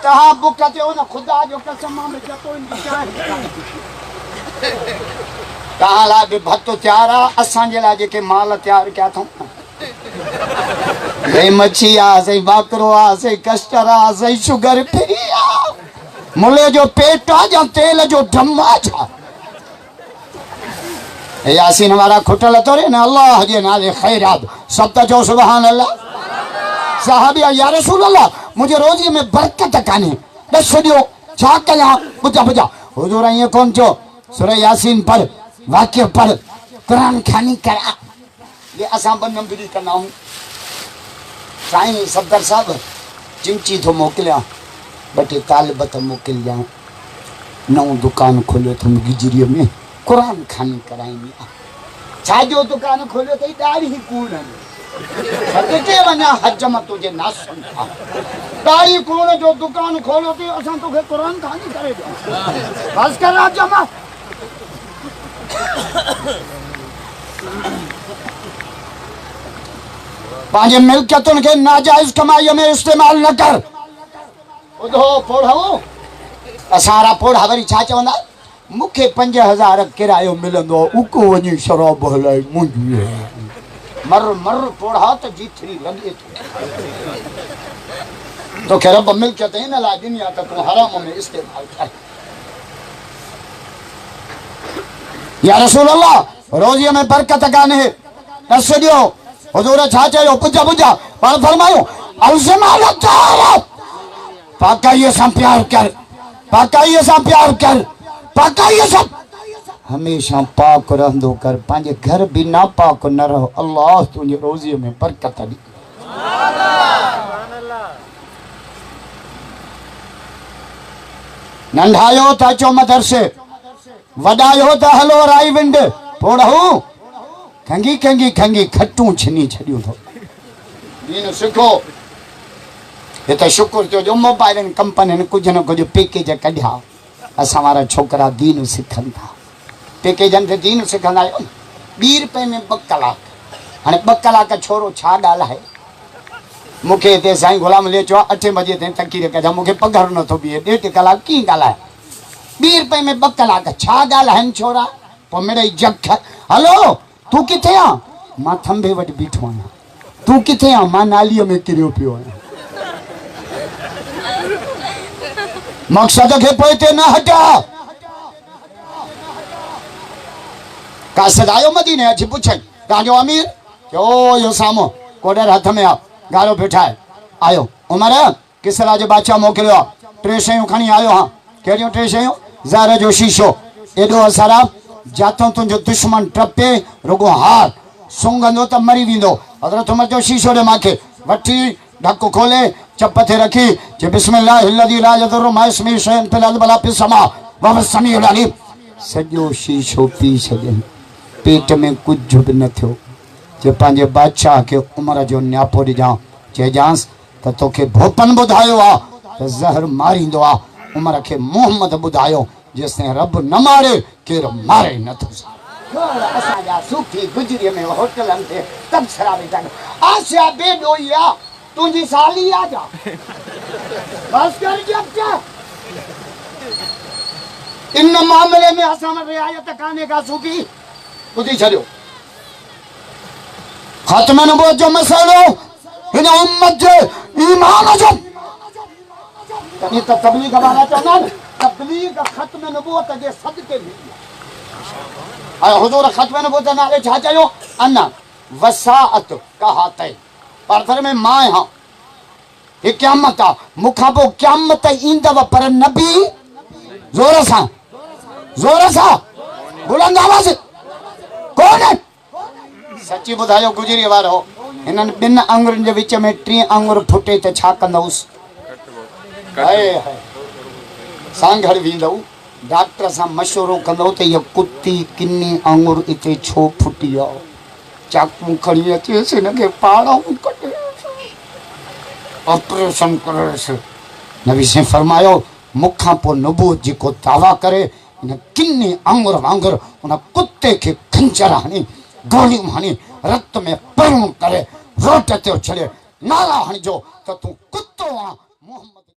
तव्हां बुख ते हो न ख़ुदा जो कसम में जतो तव्हां लाइ बि भत तयारु आहे असांजे लाइ जेके माल तयारु कया अथऊं सही मच्छी आहे सही बाकरो आहे सही कस्टर आहे सही शुगर फ्री आहे मुले जो पेट आहे या तेल जो ढम आहे छा यासीन वारा खुटल थोरे न अल्लाह जे नाले खैरात सब त चओ सुभान अल्लाह साहबी या रसूल अल्लाह मुझे रोजी में बरकत कान्हे दस दियो छा कयां बुझा बुझा हुजूर ईअं कोन चयो सूरह यासीन पढ़ वाक्य पढ़ कुरान खानी करा ये असां ब नंबरी कंदा आहियूं साईं सफदर साहब चिमची थो मोकिलियां ॿ टे तालिब त मोकिलिजां नओं दुकान खोलियो अथमि गिजरीअ में कुरान खानी कराईंदी आहे छाजो दुकान खोलियो अथई ॾाढी कूड़ सदके वञा हजम तुंहिंजे नासुनि खां ॾाढी कूड़ जो दुकान खोलियो अथई असां तोखे कुरान खानी करे ॾियूं बस कर हजम पंहिंजे मिल्कियतुनि खे नाजाइज़ कमाईअ में इस्तेमाल न कर ॿुधो पोढ़ो असां वारा पोढ़ा वरी छा चवंदा मूंखे 5000 किरायो मिलंदो उको वञी शराब हलाई मुंहिंजी मर मर पोढ़ा त जीथरी लॻे थो तोखे रब मिल्कियत हिन लाइ ॾिनी आहे त तूं हराम में इस्तेमाल कर या रसूल अल्लाह रोज़ीअ में बरकत कान्हे दस ॾियो हुजूर छा चयो पुछा पुछा पर फरमायो पाकाईअ सां प्यार कर पाकाईअ सां प्यार कर पाकाईअ सां हमेशा पाक रहंदो कर पंहिंजे घर बि नापाक न रहो अल्लाह तुंहिंजे रोज़ीअ में बरकत ॾे नंढायो त अचो मदरसे वॾायो त हलो राई विंड पोढ़ो खंगी खंगी खंगी खटूं छिनी छॾियूं थो दीन सिखो हिते शुक्र थियो जो मोबाइल कंपनियुनि कुझु न कुझु पैकेज कढिया असां वारा छोकिरा दीन सिखनि था पैकेजनि ते दीन सिखंदा आहियो 2 रुपए में 2 कलाक हाणे 2 कलाक छोरो छा ॻाल्हाए मूंखे हिते साईं गुलाम ले चयो 8 बजे ताईं तकीर कजां मूंखे पघार नथो बीहे 1.5 कलाक कीअं ॻाल्हाए 2 रुपए में 2 कलाक छा ॻाल्हाइनि छोरा पोइ मिड़ई जख हलो तूं किथे आ मां थंबे वटि बीठो आहियां तूं किथे आ मां नालीअ में किरियो पियो आहियां मक़सद खे पोइ ते न हटा कासद आयो मदीने अची पुछई तव्हांजो अमीर चयो इहो साम्हूं कोडर हथ में आ गारो बीठा आहे आयो उमर किसरा जो बादशाह मोकिलियो आहे 3 शयूं खणी आयो हा कहिड़ियूं 3 शयूं ज़हर जो शीशो एॾो असर आहे जाथों तुंहिंजो दुश्मन टपे रुगो हार सूंघंदो त मरी वेंदो हज़रत उमर जो शीशो ॾे मूंखे वठी ढक खोले चप ते रखी जे बिस्मिल्लाहिल्लज़ी ला यदुर्रु मा इस्मिही शैअन फिल अर्दि वला फिस समा वहुव समीउल अलीम सॼो शीशो पी छॾियईं पेट में कुझु बि न थियो जे पंहिंजे बादशाह खे उमर जो न्यापो ॾिजां चइजांसि त तोखे भोपन ॿुधायो आहे त ज़हर मारींदो आहे उमर खे मोहम्मद ॿुधायो जेसिताईं रब न मारे केरु मारे नथो असांजा सूफी गुजरीअ में होटलनि ते तबसरा वेठा आसिया बेॾोही आहे तुंहिंजी साली आहे जा बस कर जब इन मामले में असां में रियायत कान्हे का सूफी ॿुधी छॾियो ख़त्म नबूवत जो मसइलो हिन उम्मत जे ईमान जो तॾहिं त तबलीग वारा चवंदा आहिनि तबलीग ख़त्म नबूवत जे सदके में ऐं हुजूर ख़त्म नबूवत नाले छा चयो अना वसाअत कहातै पार्थर में मां आहियां हे क़यामत आहे मूंखां पोइ क़यामत ईंदव पर नबी ज़ोर सां बुलंद आवाज़ कोन सची ॿुधायो गुजरी वारो हिननि 2 आङुरनि जे विच में 3 आङुर फुटे त छा कंदुसि हाय हाय सांघड़ वेंदव डॉक्टर सां मशवरो कंदो त इहा कुती किनी आङुर हिते छो फुटी आहे चाकू खणी अचेसि हिनखे पाड़ूं कटे ऑपरेशन करेसि नबी साईं फरमायो मूंखां पोइ नबूवत जेको दावा करे हिन किनी आङुर वांगुरु हुन कुते खे खंजर हणी गोलियूं हणी रत में परूं करे रोट ते छॾे नाला हणिजो त तूं कुतो आहे मोहम्मद